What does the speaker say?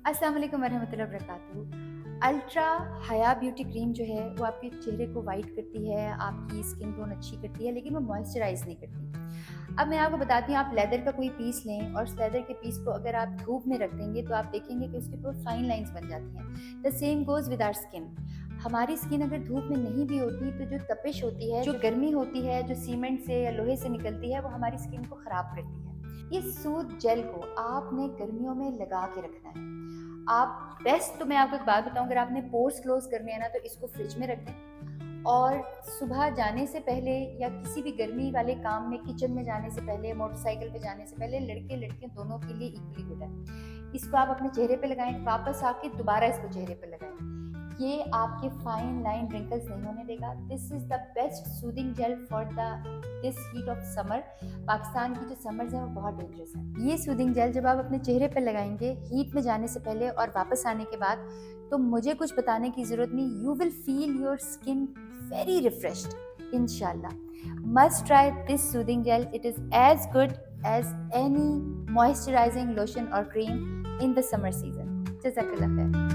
अस्सलाम वालेकुम वरहमतुल्लाहि वबरकातुहू। अल्ट्रा हया ब्यूटी क्रीम जो है वो आपके चेहरे को वाइट करती है, आपकी स्किन टोन अच्छी करती है, लेकिन वो मॉइस्चराइज़ नहीं करती। अब मैं आपको बताती हूँ, आप लेदर का कोई पीस लें और उस लेदर के पीस को अगर आप धूप में रख देंगे तो आप देखेंगे कि उसके ऊपर फाइन लाइंस बन जाती हैं। The same goes with our skin. हमारी स्किन अगर धूप में नहीं भी होती तो जो तपिश होती है, जो गर्मी होती है, जो सीमेंट से या लोहे से निकलती है, वो हमारी स्किन को ख़राब करती है। ये सूद जेल को आपने गर्मियों में लगा के रखना है। आप बेस्ट, तो मैं आपको एक बात बताऊं, अगर आपने पोर्स क्लोज करने हैं ना तो इसको फ्रिज में रख दें, और सुबह जाने से पहले या किसी भी गर्मी वाले काम में, किचन में जाने से पहले, मोटरसाइकिल पे जाने से पहले, लड़के लड़कियों दोनों के लिए इक्वली गुड है। इसको आप अपने चेहरे पे लगाएं, वापस आके दोबारा इसको चेहरे पे लगाएं। ये आपके फाइन लाइन रिंकल्स नहीं होने देगा। This is the best soothing gel for this heat of summer. Pakistan की जो समर्स हैं वो बहुत डेंजरस है। ये सूदिंग जेल जब आप अपने चेहरे पर लगाएंगे हीट में जाने से पहले और वापस आने के बाद, तो मुझे कुछ बताने की ज़रूरत नहीं, you will feel your skin very refreshed इंशाल्लाह। Must try this soothing gel, it is as good as any moisturising lotion और cream in the summer season. जज़ाकल्लाह खैर।